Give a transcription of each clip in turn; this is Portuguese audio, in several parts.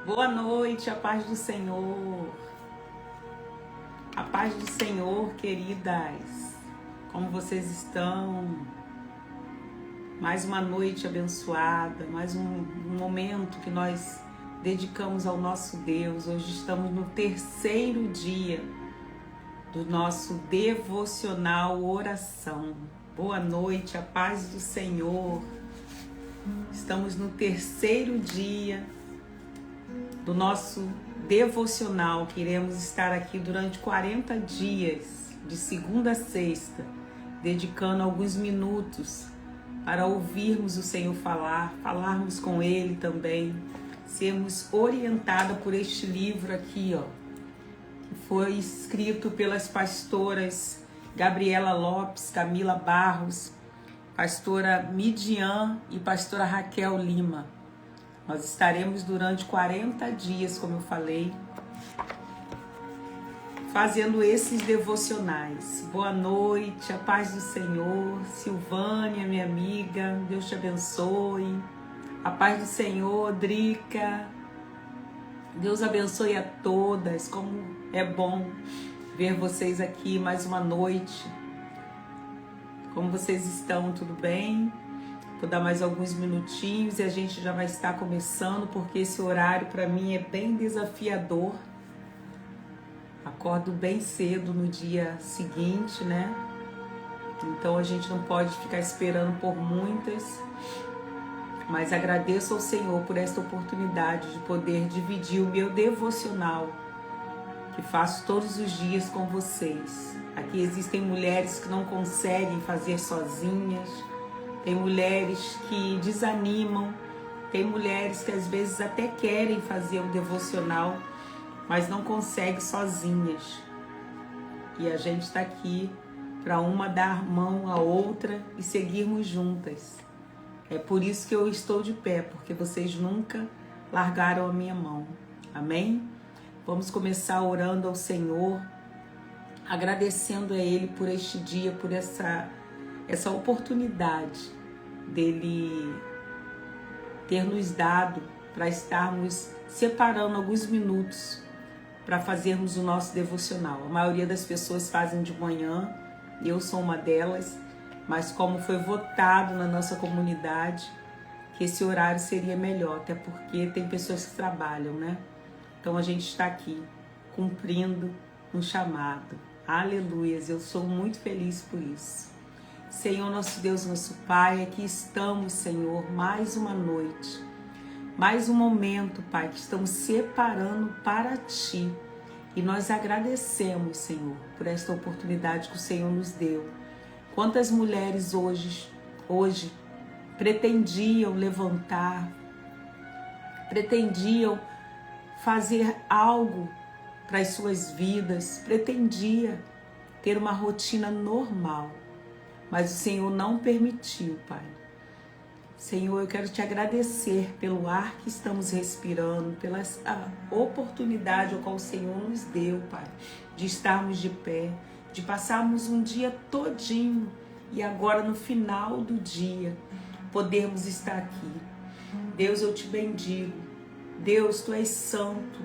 Boa noite, a paz do Senhor. A paz do Senhor, queridas. Como vocês estão? Mais uma noite abençoada, mais um momento que nós dedicamos ao nosso Deus. Hoje estamos no terceiro dia do nosso devocional oração. Boa noite, a paz do Senhor. Estamos no terceiro dia do nosso devocional, que iremos estar aqui durante 40 dias, de segunda a sexta, dedicando alguns minutos para ouvirmos o Senhor falar, falarmos com Ele também, sermos orientados por este livro aqui, que foi escrito pelas pastoras Gabriela Lopes, Camila Barros, pastora Midian e pastora Raquel Lima. Nós estaremos durante 40 dias, como eu falei, fazendo esses devocionais. Boa noite, a paz do Senhor. Silvânia, minha amiga, Deus te abençoe. A paz do Senhor, Drica. Deus abençoe a todas. Como é bom ver vocês aqui mais uma noite. Como vocês estão? Tudo bem? Vou dar mais alguns minutinhos e a gente já vai estar começando, porque esse horário para mim é bem desafiador. Acordo bem cedo no dia seguinte, né? Então a gente não pode ficar esperando por muitas, mas agradeço ao Senhor por esta oportunidade de poder dividir o meu devocional, que faço todos os dias com vocês. Aqui existem mulheres que não conseguem fazer sozinhas, tem mulheres que desanimam, tem mulheres que às vezes até querem fazer o devocional, mas não conseguem sozinhas. E a gente está aqui para uma dar mão à outra e seguirmos juntas. É por isso que eu estou de pé, porque vocês nunca largaram a minha mão. Amém? Vamos começar orando ao Senhor, agradecendo a Ele por este dia, por essa oportunidade dele ter nos dado para estarmos separando alguns minutos para fazermos o nosso devocional. A maioria das pessoas fazem de manhã, eu sou uma delas, mas como foi votado na nossa comunidade que esse horário seria melhor, até porque tem pessoas que trabalham, né? Então a gente está aqui cumprindo um chamado. Aleluias, eu sou muito feliz por isso. Senhor, nosso Deus, nosso Pai, aqui estamos, Senhor, mais uma noite, mais um momento, Pai, que estamos separando para Ti. E nós agradecemos, Senhor, por esta oportunidade que o Senhor nos deu. Quantas mulheres hoje pretendiam levantar, pretendiam fazer algo para as suas vidas, pretendia ter uma rotina normal. Mas o Senhor não permitiu, Pai. Senhor, eu quero te agradecer pelo ar que estamos respirando, pela oportunidade ao qual o Senhor nos deu, Pai, de estarmos de pé, de passarmos um dia todinho e agora no final do dia podermos estar aqui. Deus, eu te bendigo. Deus, Tu és santo.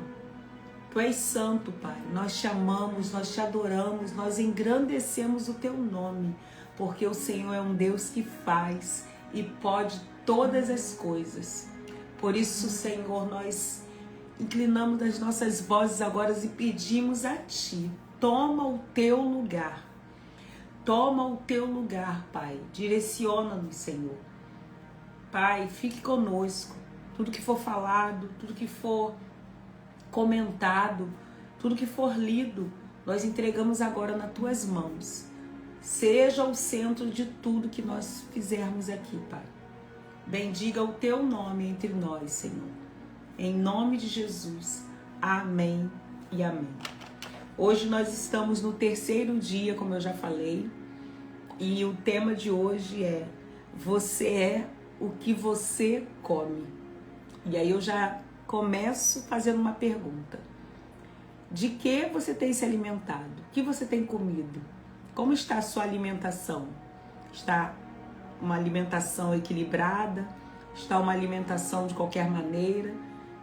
Tu és santo, Pai. Nós te amamos, nós te adoramos, nós engrandecemos o Teu nome, porque o Senhor é um Deus que faz e pode todas as coisas. Por isso, Senhor, nós inclinamos as nossas vozes agora e pedimos a Ti, toma o Teu lugar. Toma o Teu lugar, Pai. Direciona-nos, Senhor. Pai, fique conosco. Tudo que for falado, tudo que for comentado, tudo que for lido, nós entregamos agora nas Tuas mãos. Seja o centro de tudo que nós fizermos aqui, Pai. Bendiga o Teu nome entre nós, Senhor. Em nome de Jesus. Amém e amém. Hoje nós estamos no terceiro dia, como eu já falei, e o tema de hoje é: você é o que você come. E aí eu já começo fazendo uma pergunta. De que você tem se alimentado? O que você tem comido? Como está a sua alimentação? Está uma alimentação equilibrada? Está uma alimentação de qualquer maneira?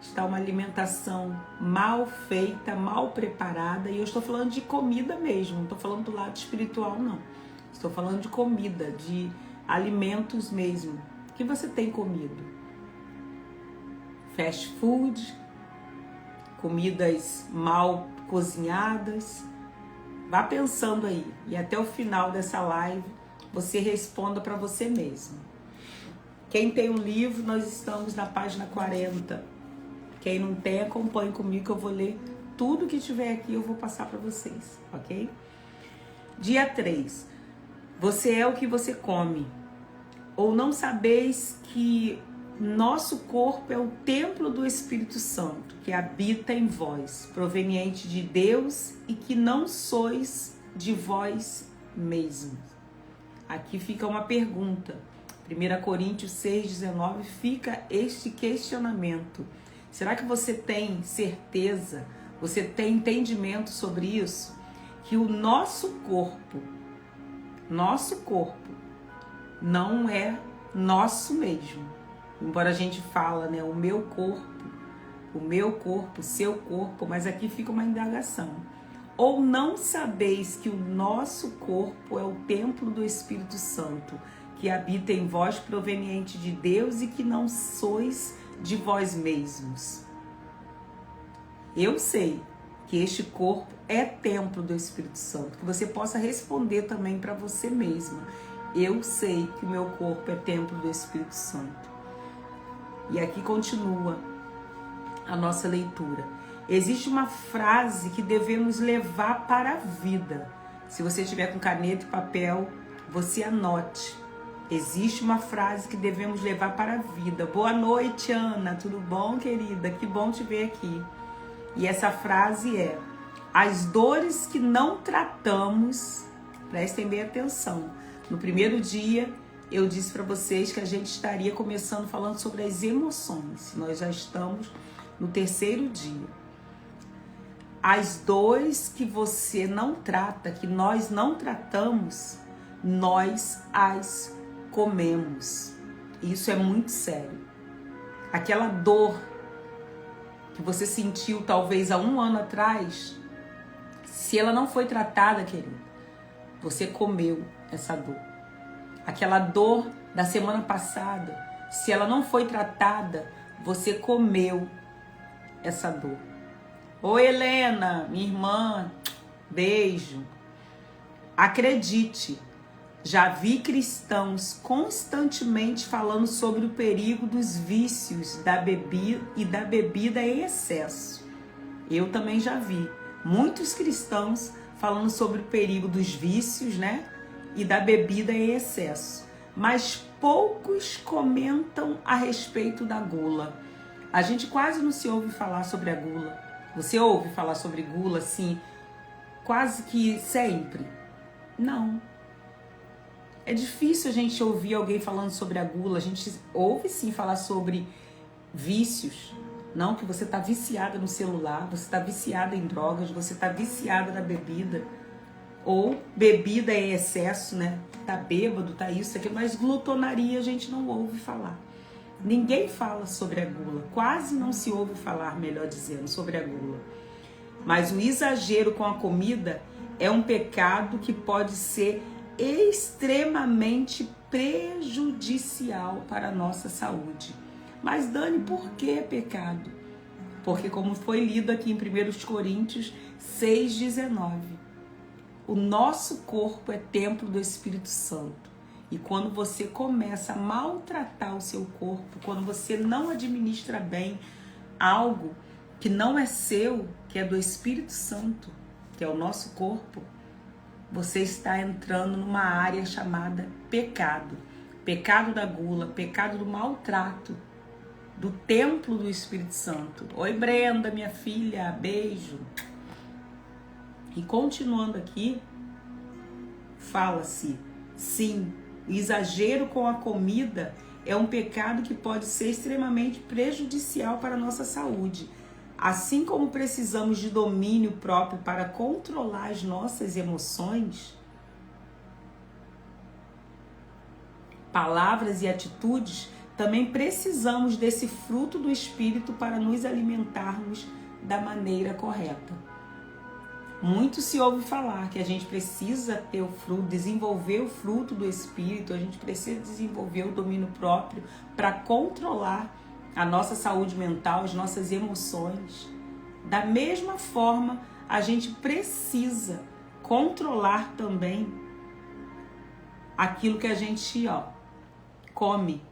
está uma alimentação mal feita, mal preparada. E eu estou falando de comida mesmo, não estou falando do lado espiritual, não. Estou falando de comida, de alimentos mesmo. O que você tem comido? Fast food, comidas mal cozinhadas. Vá pensando aí e até o final dessa live você responda para você mesmo. Quem tem um livro, nós estamos na página 40. Quem não tem, acompanhe comigo que eu vou ler tudo que tiver aqui, eu vou passar para vocês, ok? Dia 3. Você é o que você come. Ou não sabeis que nosso corpo é o templo do Espírito Santo, que habita em vós, proveniente de Deus, e que não sois de vós mesmos. Aqui fica uma pergunta. 1 Coríntios 6,19 fica este questionamento. Será que você tem certeza, você tem entendimento sobre isso? Que o nosso corpo não é nosso mesmo. Embora a gente fala, né, o meu corpo, seu corpo, mas aqui fica uma indagação. Ou não sabeis que o nosso corpo é o templo do Espírito Santo, que habita em vós, proveniente de Deus, e que não sois de vós mesmos? Eu sei que este corpo é templo do Espírito Santo, que você possa responder também para você mesma. Eu sei que o meu corpo é templo do Espírito Santo. E aqui continua a nossa leitura. Existe uma frase que devemos levar para a vida. Se você tiver com caneta e papel, você anote. Existe uma frase que devemos levar para a vida. Boa noite, Ana. Tudo bom, querida? Que bom te ver aqui. E essa frase é: as dores que não tratamos, prestem bem atenção. No primeiro dia, eu disse para vocês que a gente estaria começando falando sobre as emoções. Nós já estamos no terceiro dia. As dores que você não trata, que nós não tratamos, nós as comemos. Isso é muito sério. Aquela dor que você sentiu talvez há 1 ano atrás, se ela não foi tratada, querido, você comeu essa dor. Aquela dor da semana passada, se ela não foi tratada, você comeu essa dor. Oi, Helena, minha irmã, beijo. Acredite, já vi cristãos constantemente falando sobre o perigo dos vícios da bebida em excesso. Eu também já vi muitos cristãos falando sobre o perigo dos vícios, né? E da bebida em excesso. Mas poucos comentam a respeito da gula. A gente quase não se ouve falar sobre a gula. Você ouve falar sobre gula, assim, quase que sempre? Não. É difícil a gente ouvir alguém falando sobre a gula. A gente ouve sim falar sobre vícios. Não, que você está viciada no celular, você está viciada em drogas, você está viciada na bebida. Ou bebida em excesso, né? Tá bêbado, tá isso, aqui. Mas glutonaria a gente não ouve falar. Ninguém fala sobre a gula. Quase não se ouve falar, melhor dizendo, sobre a gula. Mas o exagero com a comida é um pecado que pode ser extremamente prejudicial para a nossa saúde. Mas, Dani, por que pecado? Porque, como foi lido aqui em 1 Coríntios 6,19, o nosso corpo é templo do Espírito Santo. E quando você começa a maltratar o seu corpo, quando você não administra bem algo que não é seu, que é do Espírito Santo, que é o nosso corpo, você está entrando numa área chamada pecado. Pecado da gula, pecado do maltrato, do templo do Espírito Santo. Oi, Brenda, minha filha, beijo. E continuando aqui, fala-se, sim, o exagero com a comida é um pecado que pode ser extremamente prejudicial para a nossa saúde. Assim como precisamos de domínio próprio para controlar as nossas emoções, palavras e atitudes, também precisamos desse fruto do Espírito para nos alimentarmos da maneira correta. Muito se ouve falar que a gente precisa ter o fruto, desenvolver o fruto do Espírito, a gente precisa desenvolver o domínio próprio para controlar a nossa saúde mental, as nossas emoções. Da mesma forma, a gente precisa controlar também aquilo que a gente come.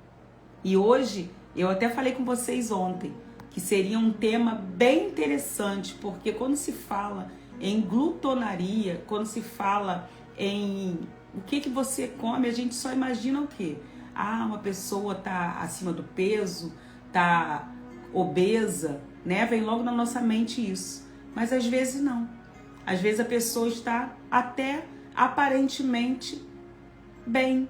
E hoje, eu até falei com vocês ontem, que seria um tema bem interessante, porque quando se fala em glutonaria, quando se fala em o que você come, a gente só imagina o quê? Uma pessoa tá acima do peso, tá obesa, né? Vem logo na nossa mente isso. Mas às vezes não. Às vezes a pessoa está até aparentemente bem.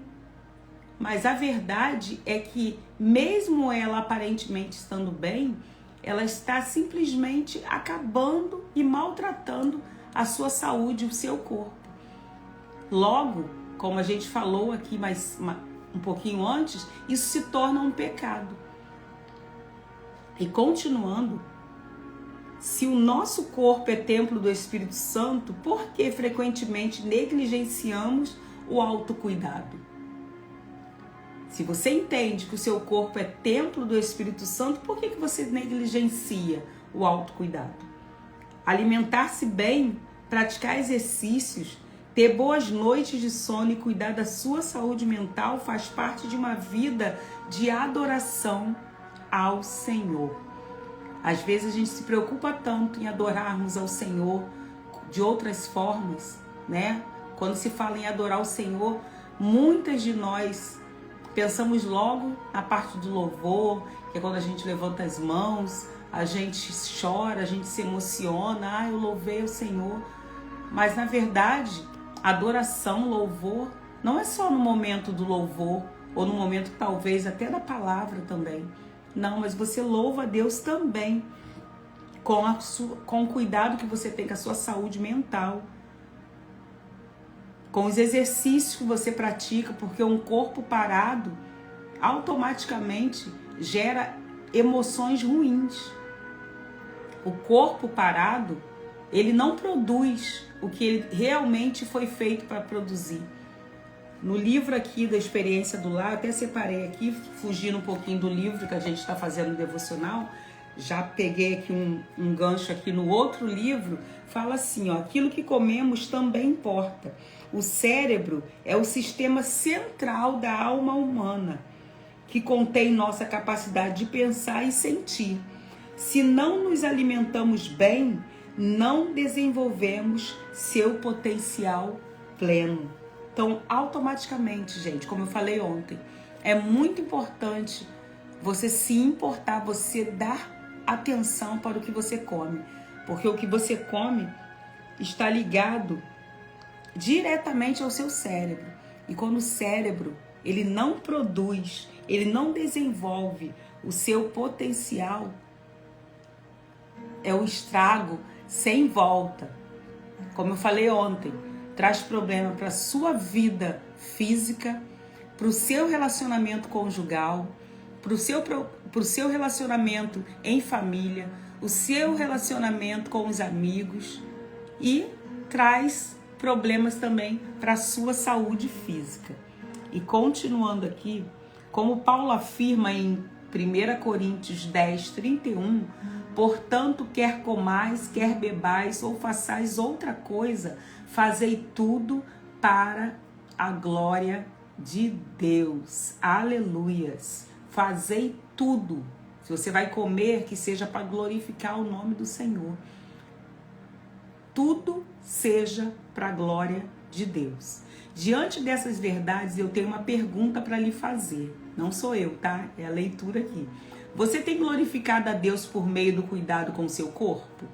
Mas a verdade é que mesmo ela aparentemente estando bem, ela está simplesmente acabando e maltratando a sua saúde, o seu corpo. Logo, como a gente falou aqui um pouquinho antes, isso se torna um pecado. E continuando, se o nosso corpo é templo do Espírito Santo, por que frequentemente negligenciamos o autocuidado? Se você entende que o seu corpo é templo do Espírito Santo, por que você negligencia o autocuidado? Alimentar-se bem, praticar exercícios, ter boas noites de sono e cuidar da sua saúde mental faz parte de uma vida de adoração ao Senhor. Às vezes a gente se preocupa tanto em adorarmos ao Senhor de outras formas, né? Quando se fala em adorar o Senhor, muitas de nós pensamos logo na parte do louvor, que é quando a gente levanta as mãos, a gente chora, a gente se emociona, eu louvei o Senhor. Mas na verdade, adoração, louvor, não é só no momento do louvor, ou no momento talvez até da palavra também. Não, mas você louva a Deus também, com o cuidado que você tem com a sua saúde mental, com os exercícios que você pratica, porque um corpo parado automaticamente gera emoções ruins. O corpo parado, ele não produz o que ele realmente foi feito para produzir. No livro aqui da Experiência do Lar, até separei aqui, fugindo um pouquinho do livro que a gente está fazendo no devocional, já peguei aqui um gancho aqui no outro livro, fala assim, aquilo que comemos também importa. O cérebro é o sistema central da alma humana, que contém nossa capacidade de pensar e sentir. Se não nos alimentamos bem, não desenvolvemos seu potencial pleno. Então, automaticamente, gente, como eu falei ontem, é muito importante você se importar, você dar atenção para o que você come. Porque o que você come está ligado diretamente ao seu cérebro. E quando o cérebro, ele não produz, ele não desenvolve o seu potencial, é o estrago sem volta. Como eu falei ontem, traz problema para a sua vida física, para o seu relacionamento conjugal, para o seu relacionamento em família, o seu relacionamento com os amigos e traz problemas também para a sua saúde física. E continuando aqui, como Paulo afirma em 1 Coríntios 10, 31, portanto, quer comais, quer bebais ou façais outra coisa, fazei tudo para a glória de Deus. Aleluias. Fazei tudo. Se você vai comer, que seja para glorificar o nome do Senhor. Tudo seja para a glória de Deus. Diante dessas verdades, eu tenho uma pergunta para lhe fazer. Não sou eu, tá? É a leitura aqui. Você tem glorificado a Deus por meio do cuidado com o seu corpo?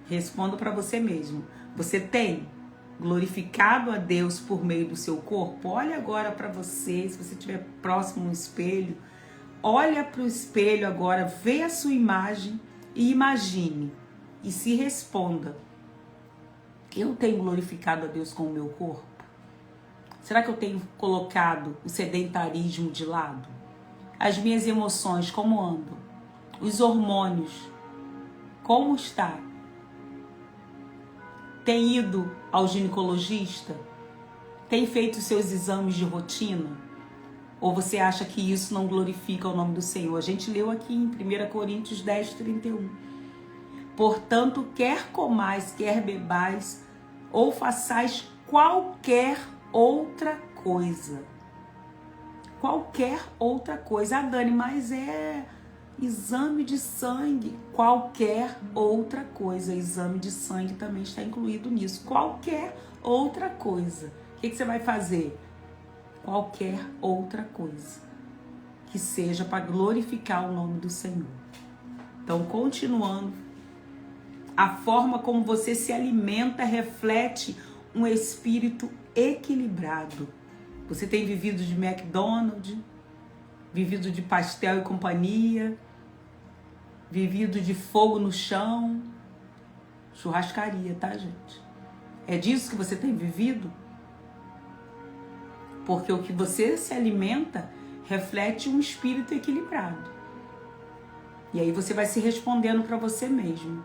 Respondo para você mesmo. Você tem glorificado a Deus por meio do seu corpo? Olha agora para você, se você estiver próximo no espelho, olha para o espelho agora, vê a sua imagem e imagine. E se responda. Eu tenho glorificado a Deus com o meu corpo? Será que eu tenho colocado o sedentarismo de lado? As minhas emoções, como andam? Os hormônios, como está? Tem ido ao ginecologista? Tem feito seus exames de rotina? Ou você acha que isso não glorifica o nome do Senhor? A gente leu aqui em 1 Coríntios 10, 31. Portanto, quer comais, quer bebais, ou façais qualquer outra coisa. Qualquer outra coisa. Ah, Dani, mas é exame de sangue. Qualquer outra coisa. Exame de sangue também está incluído nisso. Qualquer outra coisa. O que você vai fazer? Qualquer outra coisa. Que seja para glorificar o nome do Senhor. Então, continuando. A forma como você se alimenta reflete um espírito equilibrado. Você tem vivido de McDonald's, vivido de pastel e companhia, vivido de fogo no chão, churrascaria, tá, gente? É disso que você tem vivido? Porque o que você se alimenta reflete um espírito equilibrado. E aí você vai se respondendo para você mesmo.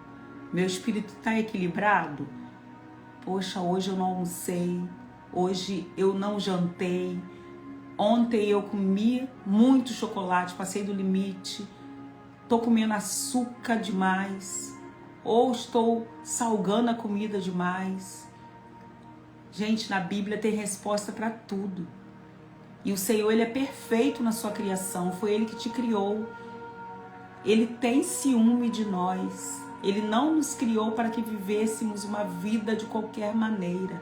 Meu espírito está equilibrado? Poxa, hoje eu não almocei, hoje eu não jantei, ontem eu comi muito chocolate, passei do limite, estou comendo açúcar demais, ou estou salgando a comida demais. Gente, na Bíblia tem resposta para tudo. E o Senhor, Ele é perfeito na sua criação, foi Ele que te criou. Ele tem ciúme de nós. Ele não nos criou para que vivêssemos uma vida de qualquer maneira.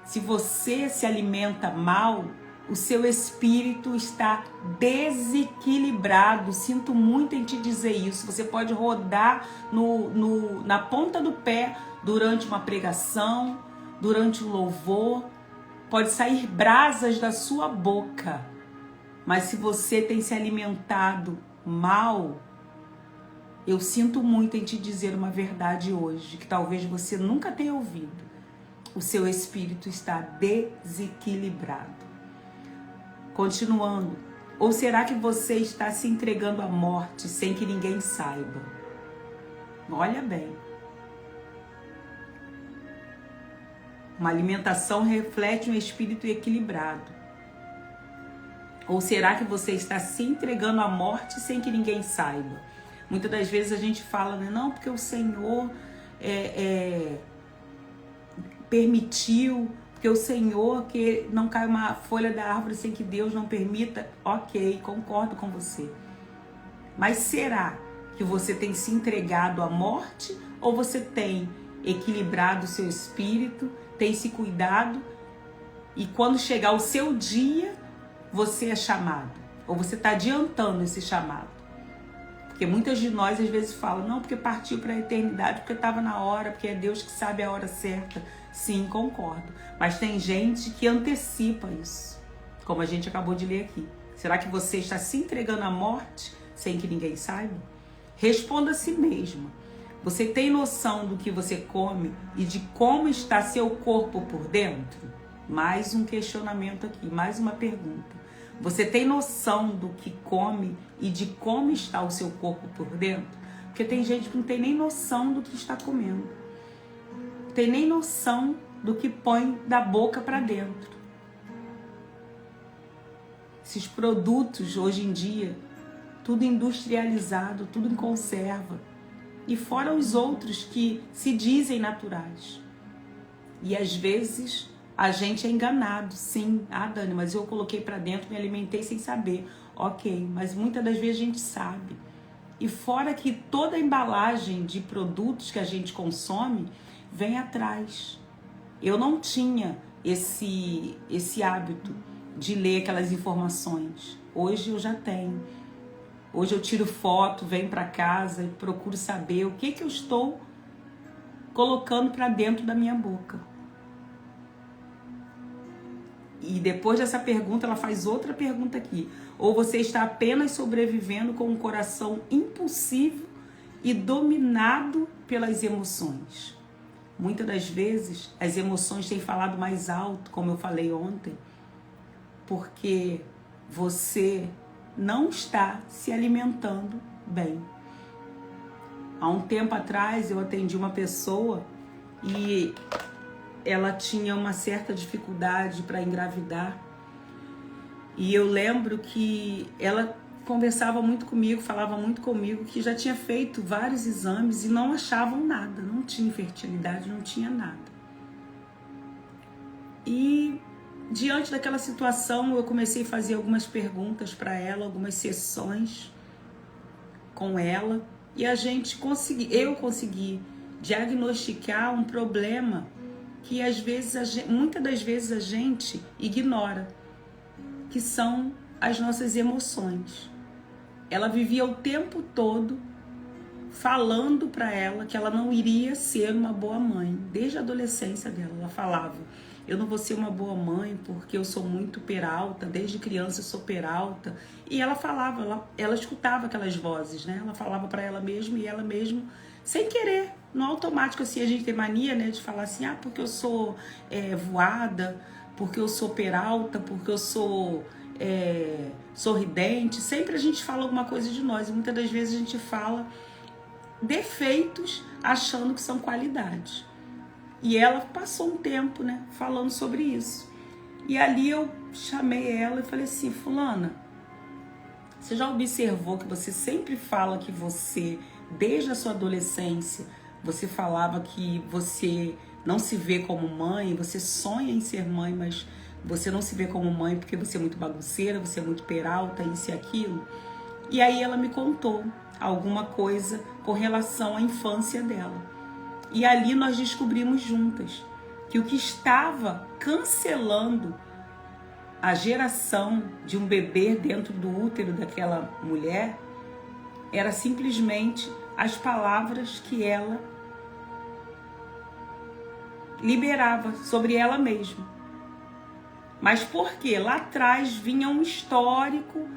Se você se alimenta mal, o seu espírito está desequilibrado. Sinto muito em te dizer isso. Você pode rodar na ponta do pé durante uma pregação, durante um louvor. Pode sair brasas da sua boca. Mas se você tem se alimentado mal, eu sinto muito em te dizer uma verdade hoje, que talvez você nunca tenha ouvido. O seu espírito está desequilibrado. Continuando. Ou será que você está se entregando à morte sem que ninguém saiba? Olha bem. Uma alimentação reflete um espírito equilibrado. Ou será que você está se entregando à morte sem que ninguém saiba? Muitas das vezes a gente fala, né? Não, porque o Senhor permitiu, porque o Senhor que não cai uma folha da árvore sem que Deus não permita. Ok, concordo com você. Mas será que você tem se entregado à morte ou você tem equilibrado o seu espírito, tem se cuidado e quando chegar o seu dia, você é chamado? Ou você está adiantando esse chamado? Porque muitas de nós às vezes falam, não, porque partiu para a eternidade, porque estava na hora, porque é Deus que sabe a hora certa. Sim, concordo. Mas tem gente que antecipa isso, como a gente acabou de ler aqui. Será que você está se entregando à morte sem que ninguém saiba? Responda a si mesma. Você tem noção do que você come e de como está seu corpo por dentro? Mais um questionamento aqui, mais uma pergunta. Você tem noção do que come e de como está o seu corpo por dentro? Porque tem gente que não tem nem noção do que está comendo. Não tem nem noção do que põe da boca para dentro. Esses produtos hoje em dia, tudo industrializado, tudo em conserva. E fora os outros que se dizem naturais. E às vezes a gente é enganado, sim. Ah, Dani, mas eu coloquei para dentro, me alimentei sem saber. Ok, mas muitas das vezes a gente sabe. E fora que toda a embalagem de produtos que a gente consome vem atrás. Eu não tinha esse hábito de ler aquelas informações. Hoje eu já tenho. Hoje eu tiro foto, venho para casa e procuro saber o que eu estou colocando para dentro da minha boca. E depois dessa pergunta, ela faz outra pergunta aqui. Ou você está apenas sobrevivendo com um coração impulsivo e dominado pelas emoções? Muitas das vezes, as emoções têm falado mais alto, como eu falei ontem, porque você não está se alimentando bem. Há um tempo atrás eu atendi uma pessoa e ela tinha uma certa dificuldade para engravidar. E eu lembro que ela conversava muito comigo, falava muito comigo, que já tinha feito vários exames e não achavam nada, não tinha fertilidade, não tinha nada. E diante daquela situação, eu comecei a fazer algumas perguntas para ela, algumas sessões com ela, e eu consegui diagnosticar um problema que às vezes muitas das vezes a gente ignora, que são as nossas emoções. Ela vivia o tempo todo falando para ela que ela não iria ser uma boa mãe. Desde a adolescência dela, ela falava: eu não vou ser uma boa mãe porque eu sou muito peralta, desde criança eu sou peralta. E ela falava, ela escutava aquelas vozes, né? Ela falava para ela mesma e ela mesma, sem querer, no automático, assim, a gente tem mania, né, de falar assim, porque eu sou voada, porque eu sou peralta, porque eu sou sorridente. Sempre a gente fala alguma coisa de nós, e muitas das vezes a gente fala defeitos achando que são qualidades. E ela passou um tempo, né, falando sobre isso. E ali eu chamei ela e falei assim: fulana, você já observou que você sempre fala que você, desde a sua adolescência, você falava que você não se vê como mãe, você sonha em ser mãe, mas você não se vê como mãe porque você é muito bagunceira, você é muito peralta, isso e aquilo? E aí ela me contou alguma coisa com relação à infância dela. E ali nós descobrimos juntas que o que estava cancelando a geração de um bebê dentro do útero daquela mulher era simplesmente as palavras que ela liberava sobre ela mesma. Mas por quê? Lá atrás vinha um histórico,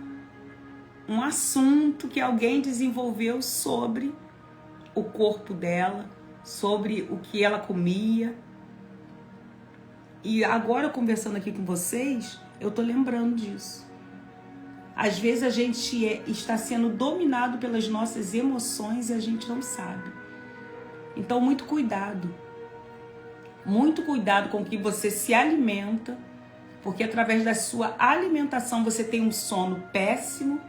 um assunto que alguém desenvolveu sobre o corpo dela, sobre o que ela comia. E agora, conversando aqui com vocês, eu tô lembrando disso. Às vezes a gente está sendo dominado pelas nossas emoções e a gente não sabe. Então, muito cuidado. Muito cuidado com o que você se alimenta, porque através da sua alimentação você tem um sono péssimo,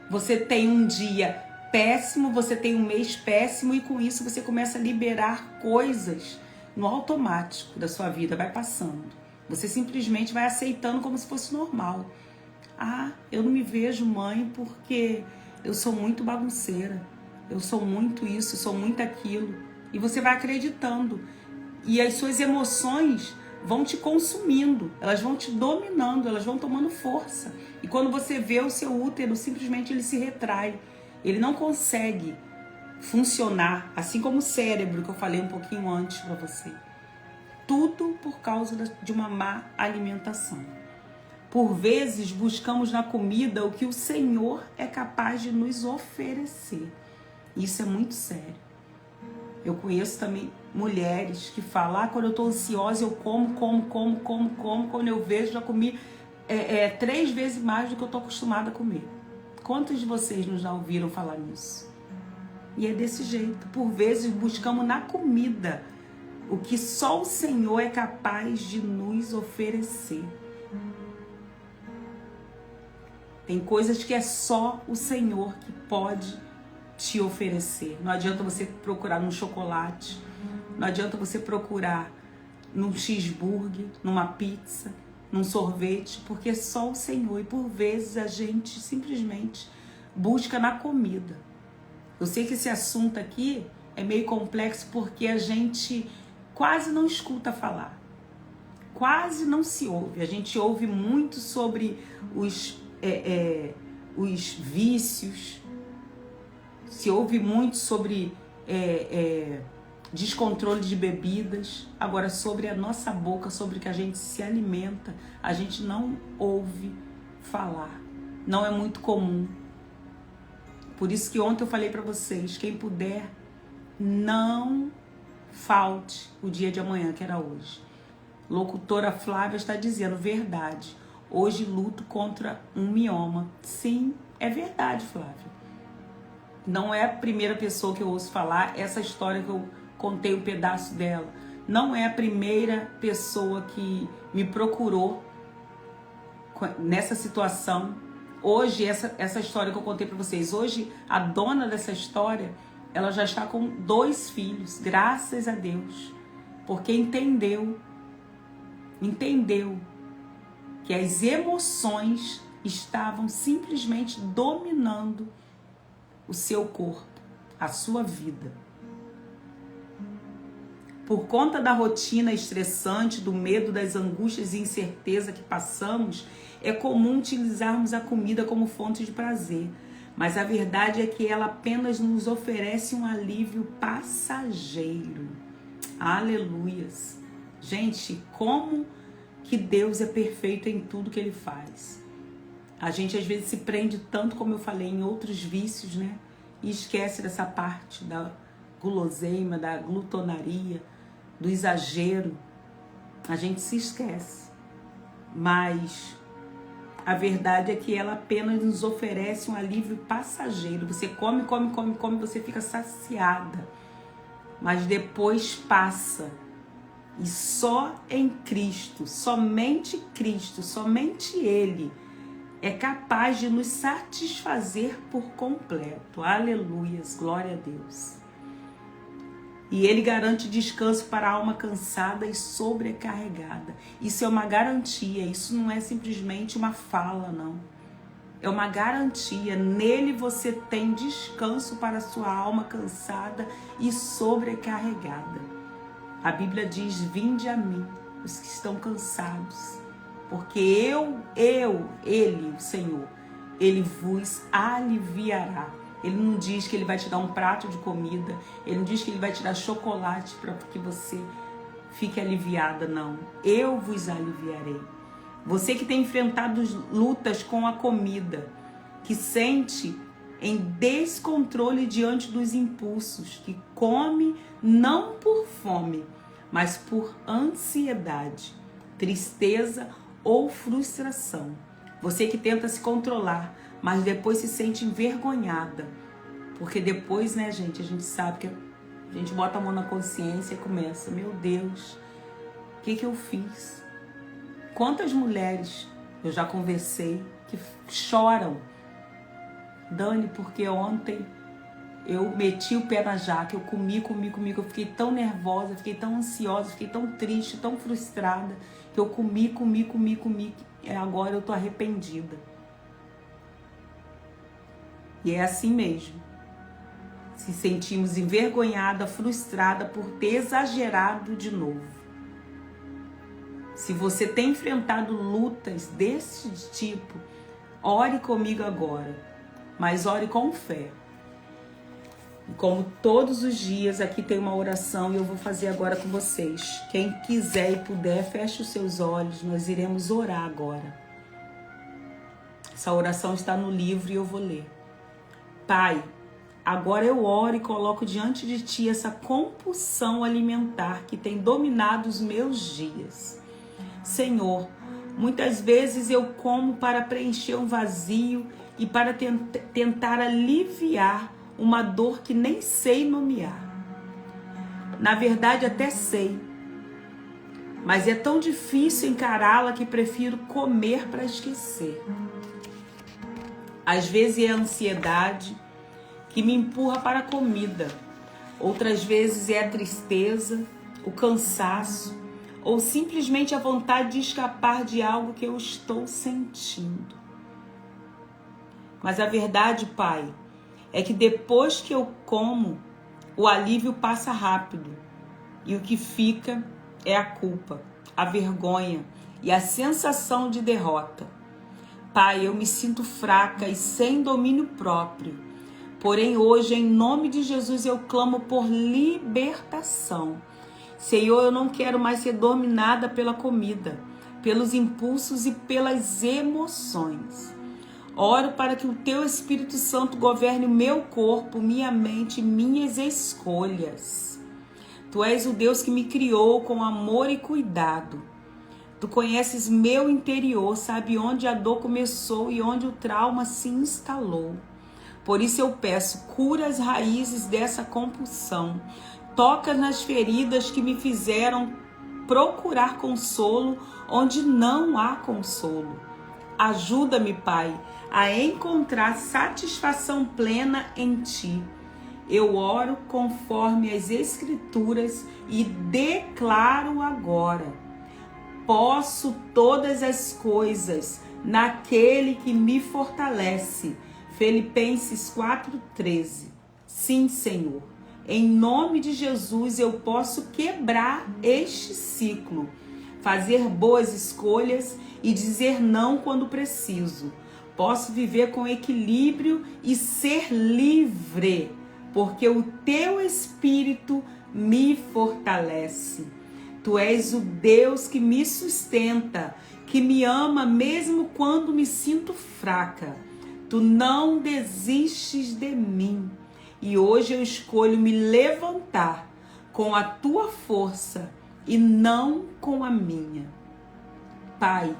você tem um dia péssimo, você tem um mês péssimo, e com isso você começa a liberar coisas no automático da sua vida, vai passando. Você simplesmente vai aceitando como se fosse normal. Eu não me vejo mãe porque eu sou muito bagunceira, eu sou muito isso, eu sou muito aquilo. E você vai acreditando. E as suas emoções vão te consumindo, elas vão te dominando, elas vão tomando força. E quando você vê o seu útero, simplesmente ele se retrai. Ele não consegue funcionar, assim como o cérebro, que eu falei um pouquinho antes para você. Tudo por causa de uma má alimentação. Por vezes buscamos na comida o que o Senhor é capaz de nos oferecer. Isso é muito sério. Eu conheço também mulheres que falam: quando eu estou ansiosa eu como. Quando eu vejo, já comi 3 vezes mais do que eu estou acostumada a comer. Quantos de vocês nos já ouviram falar nisso? E é desse jeito. Por vezes buscamos na comida o que só o Senhor é capaz de nos oferecer. Tem coisas que é só o Senhor que pode te oferecer. Não adianta você procurar num chocolate, não adianta você procurar num cheeseburger, numa pizza, num sorvete, porque é só o Senhor. E por vezes a gente simplesmente busca na comida. Eu sei que esse assunto aqui é meio complexo porque a gente quase não escuta falar, quase não se ouve. A gente ouve muito sobre os vícios, se ouve muito sobre descontrole de bebidas. Agora, sobre a nossa boca, sobre o que a gente se alimenta, a gente não ouve falar. Não é muito comum. Por isso que ontem eu falei para vocês, quem puder, não falte o dia de amanhã, que era hoje. Locutora Flávia está dizendo verdade. Hoje luto contra um mioma. Sim, é verdade, Flávia. Não é a primeira pessoa que eu ouço falar essa história que eu contei um pedaço dela. Não é a primeira pessoa que me procurou nessa situação. Hoje, essa história que eu contei para vocês, hoje a dona dessa história, ela já está com 2 filhos, graças a Deus. Porque entendeu que as emoções estavam simplesmente dominando o seu corpo, a sua vida. Por conta da rotina estressante, do medo, das angústias e incerteza que passamos, é comum utilizarmos a comida como fonte de prazer. Mas a verdade é que ela apenas nos oferece um alívio passageiro. Aleluias. Gente, como que Deus é perfeito em tudo que Ele faz. A gente às vezes se prende tanto, como eu falei, em outros vícios, né? E esquece dessa parte da guloseima, da glutonaria, do exagero. A gente se esquece. Mas a verdade é que ela apenas nos oferece um alívio passageiro. Você come, você fica saciada. Mas depois passa. E só em Cristo, somente Ele é capaz de nos satisfazer por completo. Aleluias, glória a Deus. E Ele garante descanso para a alma cansada e sobrecarregada. Isso é uma garantia, isso não é simplesmente uma fala, não. É uma garantia. Nele você tem descanso para a sua alma cansada e sobrecarregada. A Bíblia diz: vinde a mim, os que estão cansados, porque Ele, o Senhor, Ele vos aliviará. Ele não diz que Ele vai te dar um prato de comida, Ele não diz que Ele vai te dar chocolate para que você fique aliviada, não. Eu vos aliviarei. Você que tem enfrentado lutas com a comida, que sente em descontrole diante dos impulsos, que come não por fome, mas por ansiedade, tristeza ou frustração. Você que tenta se controlar, mas depois se sente envergonhada, porque depois, né, gente, a gente sabe que a gente bota a mão na consciência e começa: meu Deus, o que eu fiz? Quantas mulheres eu já conversei que choram: Dani, porque ontem eu meti o pé na jaca, eu comi, eu fiquei tão nervosa, fiquei tão ansiosa, fiquei tão triste, tão frustrada, que eu comi, e agora eu tô arrependida. E é assim mesmo. Se sentimos envergonhada, frustrada por ter exagerado de novo. Se você tem enfrentado lutas desse tipo, ore comigo agora, mas ore com fé. E como todos os dias, aqui tem uma oração e eu vou fazer agora com vocês. Quem quiser e puder, feche os seus olhos, nós iremos orar agora. Essa oração está no livro e eu vou ler. Pai, agora eu oro e coloco diante de Ti essa compulsão alimentar que tem dominado os meus dias. Senhor, muitas vezes eu como para preencher um vazio e para tentar aliviar uma dor que nem sei nomear. Na verdade, até sei, mas é tão difícil encará-la que prefiro comer para esquecer. Às vezes é a ansiedade que me empurra para a comida. Outras vezes é a tristeza, o cansaço ou simplesmente a vontade de escapar de algo que eu estou sentindo. Mas a verdade, Pai, é que depois que eu como, o alívio passa rápido e o que fica é a culpa, a vergonha e a sensação de derrota. Pai, eu me sinto fraca e sem domínio próprio. Porém, hoje, em nome de Jesus, eu clamo por libertação. Senhor, eu não quero mais ser dominada pela comida, pelos impulsos e pelas emoções. Oro para que o Teu Espírito Santo governe o meu corpo, minha mente, minhas escolhas. Tu és o Deus que me criou com amor e cuidado. Tu conheces meu interior, sabe onde a dor começou e onde o trauma se instalou. Por isso eu peço, cura as raízes dessa compulsão. Toca nas feridas que me fizeram procurar consolo onde não há consolo. Ajuda-me, Pai, a encontrar satisfação plena em Ti. Eu oro conforme as Escrituras e declaro agora: posso todas as coisas naquele que me fortalece. Filipenses 4:13. Sim, Senhor, em nome de Jesus eu posso quebrar este ciclo, fazer boas escolhas e dizer não quando preciso. Posso viver com equilíbrio e ser livre, porque o Teu Espírito me fortalece. Tu és o Deus que me sustenta, que me ama mesmo quando me sinto fraca. Tu não desistes de mim. E hoje eu escolho me levantar com a Tua força e não com a minha. Pai,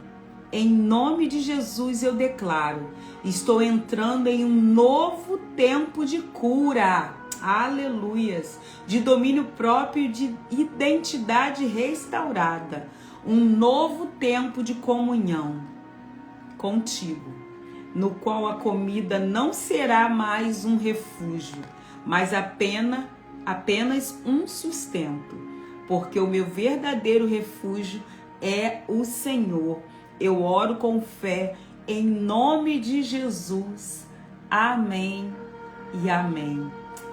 em nome de Jesus eu declaro, estou entrando em um novo tempo de cura. Aleluias, de domínio próprio e de identidade restaurada, um novo tempo de comunhão contigo, no qual a comida não será mais um refúgio, mas apenas um sustento, porque o meu verdadeiro refúgio é o Senhor. Eu oro com fé, em nome de Jesus. Amém e amém.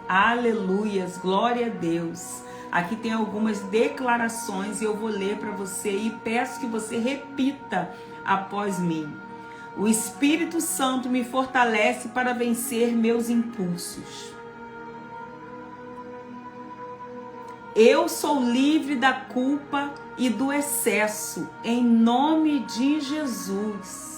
Aleluias, glória a Deus. Aqui tem algumas declarações e eu vou ler para você e peço que você repita após mim. O Espírito Santo me fortalece para vencer meus impulsos. Eu sou livre da culpa e do excesso, em nome de Jesus.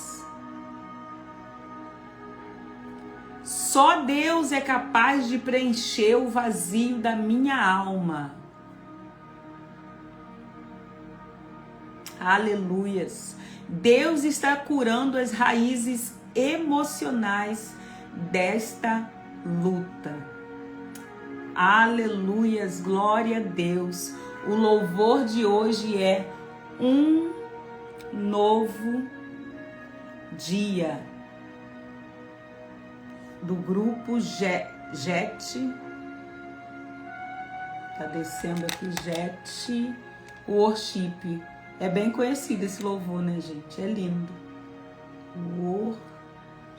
Só Deus é capaz de preencher o vazio da minha alma. Aleluias. Deus está curando as raízes emocionais desta luta. Aleluias, glória a Deus. O louvor de hoje é um novo dia. Do grupo Jet, tá descendo aqui, Jet Worship. É bem conhecido esse louvor, né, gente? É lindo.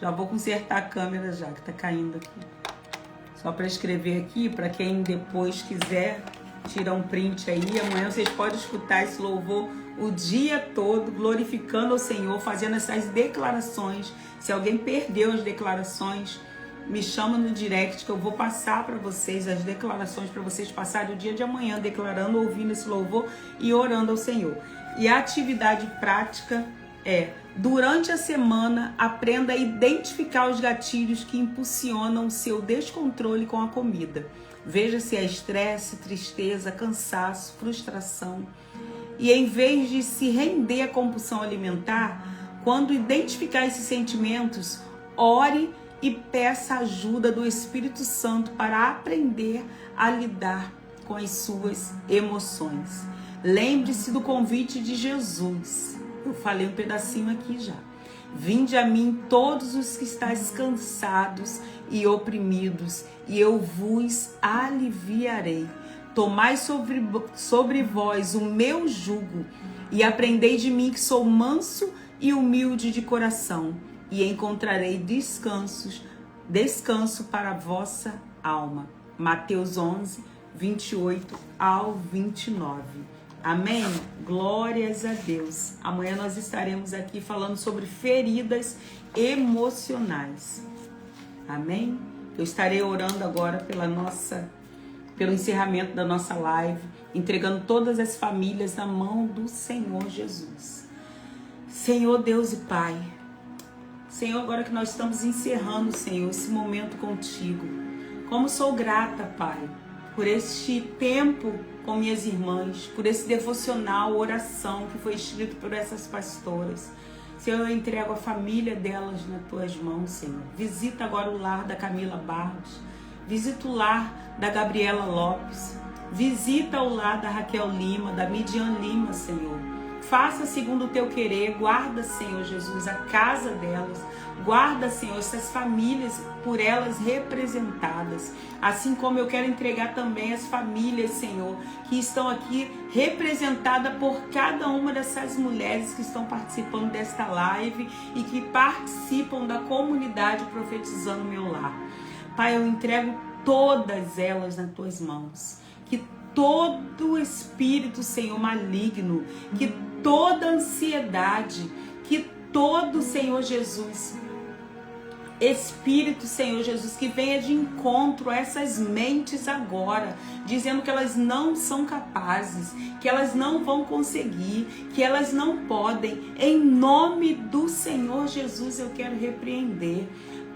Já vou consertar a câmera já, que tá caindo aqui. Só para escrever aqui, para quem depois quiser tirar um print aí. Amanhã vocês podem escutar esse louvor o dia todo, glorificando ao Senhor, fazendo essas declarações. Se alguém perdeu as declarações, me chama no direct que eu vou passar para vocês as declarações para vocês passarem o dia de amanhã declarando, ouvindo esse louvor e orando ao Senhor. E a atividade prática é: durante a semana, aprenda a identificar os gatilhos que impulsionam o seu descontrole com a comida. Veja se é estresse, tristeza, cansaço, frustração. E em vez de se render à compulsão alimentar, quando identificar esses sentimentos, ore e peça a ajuda do Espírito Santo para aprender a lidar com as suas emoções. Lembre-se do convite de Jesus. Eu falei um pedacinho aqui já. Vinde a mim todos os que estáis cansados e oprimidos, e eu vos aliviarei. Tomai sobre vós o meu jugo, e aprendei de mim que sou manso e humilde de coração, e encontrarei descanso para a vossa alma. Mateus 11, 28 ao 29. Amém? Glórias a Deus. Amanhã nós estaremos aqui falando sobre feridas emocionais. Amém? Eu estarei orando agora pelo encerramento da nossa live, entregando todas as famílias na mão do Senhor Jesus. Senhor Deus e Pai, Senhor, agora que nós estamos encerrando, Senhor, esse momento contigo, como sou grata, Pai, por este tempo com minhas irmãs, por esse devocional, oração que foi escrito por essas pastoras. Senhor, eu entrego a família delas nas tuas mãos, Senhor. Visita agora o lar da Camila Barros, visita o lar da Gabriela Lopes, visita o lar da Raquel Lima, da Midian Lima, Senhor. Faça segundo o teu querer, guarda, Senhor Jesus, a casa delas, guarda, Senhor, essas famílias por elas representadas, assim como eu quero entregar também as famílias, Senhor, que estão aqui representadas por cada uma dessas mulheres que estão participando desta live e que participam da comunidade Profetizando Meu Lar. Pai, eu entrego todas elas nas tuas mãos, que todo espírito, Senhor, maligno, que toda ansiedade, que todo, Senhor Jesus, Espírito, Senhor Jesus, que venha de encontro a essas mentes agora, dizendo que elas não são capazes, que elas não vão conseguir, que elas não podem. Em nome do Senhor Jesus eu quero repreender,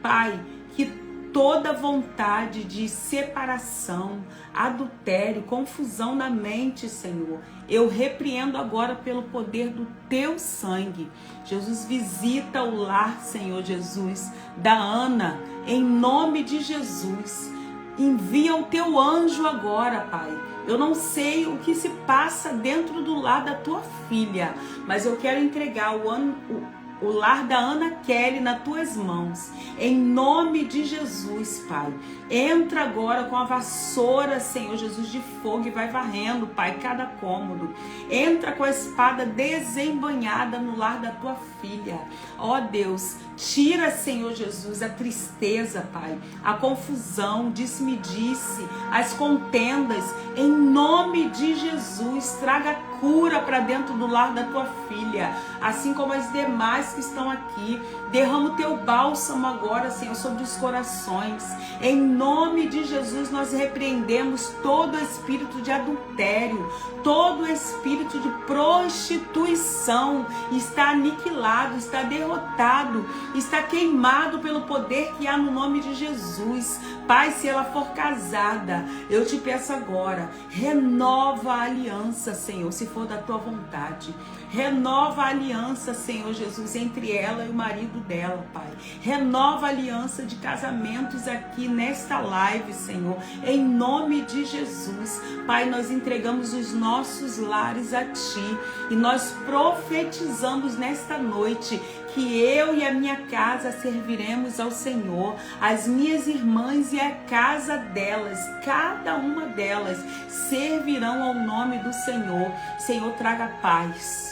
Pai, que toda vontade de separação, adultério, confusão na mente, Senhor, eu repreendo agora pelo poder do teu sangue. Jesus, visita o lar, Senhor Jesus, da Ana, em nome de Jesus. Envia o teu anjo agora, Pai. Eu não sei o que se passa dentro do lar da tua filha, mas eu quero entregar o lar da Ana Kelly nas tuas mãos, em nome de Jesus, Pai. Entra agora com a vassoura, Senhor Jesus, de fogo e vai varrendo, Pai, cada cômodo. Entra com a espada desembanhada no lar da tua filha. Ó Deus, tira, Senhor Jesus, a tristeza, Pai, a confusão, disse-me-disse, as contendas, em nome de Jesus. Traga cura para dentro do lar da tua filha, assim como as demais que estão aqui. Derrama o teu bálsamo agora, Senhor, sobre os corações. Em nome de Jesus, nós repreendemos todo espírito de adultério, todo espírito de prostituição. Está aniquilado, está derrotado, está queimado pelo poder que há no nome de Jesus. Pai, se ela for casada, eu te peço agora, renova a aliança, Senhor, se for da tua vontade. Renova a aliança, Senhor Jesus, entre ela e o marido dela, Pai. Renova a aliança de casamentos aqui nesta live, Senhor, em nome de Jesus. Pai, nós entregamos os nossos lares a Ti e nós profetizamos nesta noite que eu e a minha casa serviremos ao Senhor, as minhas irmãs e a casa delas, cada uma delas servirão ao nome do Senhor. Senhor, traga paz.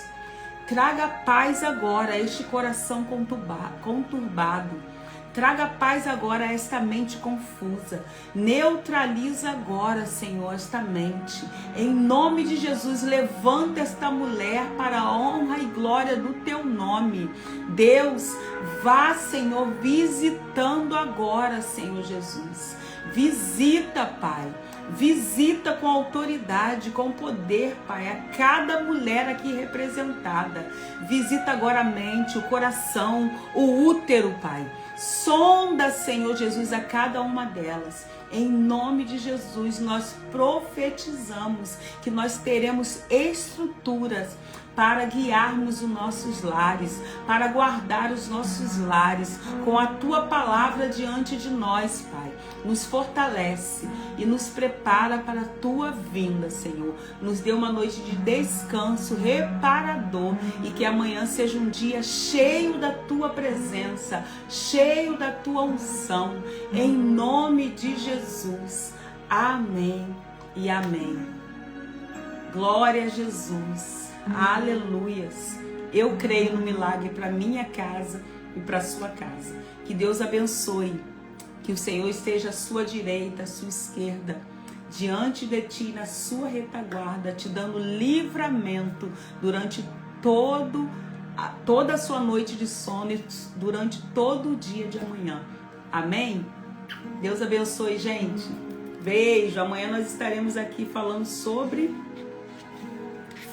Traga paz agora a este coração conturbado. Traga paz agora a esta mente confusa. Neutraliza agora, Senhor, esta mente. Em nome de Jesus, levanta esta mulher para a honra e glória do teu nome. Deus, vá, Senhor, visitando agora, Senhor Jesus. Visita, Pai. Visita com autoridade, com poder, Pai, a cada mulher aqui representada. Visita agora a mente, o coração, o útero, Pai. Sonda, Senhor Jesus, a cada uma delas. Em nome de Jesus, nós profetizamos que nós teremos estruturas para guiarmos os nossos lares, para guardar os nossos lares com a Tua palavra diante de nós, Pai. Nos fortalece e nos prepara para a Tua vinda, Senhor. Nos dê uma noite de descanso reparador e que amanhã seja um dia cheio da Tua presença, cheio da Tua unção. Em nome de Jesus. Amém e amém. Glória a Jesus. Aleluias. Eu creio no milagre para minha casa e para a sua casa. Que Deus abençoe. Que o Senhor esteja à sua direita, à sua esquerda, diante de ti, na sua retaguarda, te dando livramento durante toda a sua noite de sono e durante todo o dia de amanhã. Amém? Deus abençoe, gente. Beijo. Amanhã nós estaremos aqui falando sobre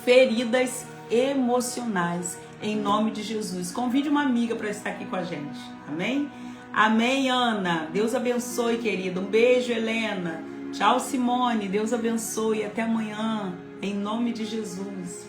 feridas emocionais, em nome de Jesus. Convide uma amiga para estar aqui com a gente. Amém? Amém, Ana. Deus abençoe, querida. Um beijo, Helena. Tchau, Simone. Deus abençoe. Até amanhã. Em nome de Jesus.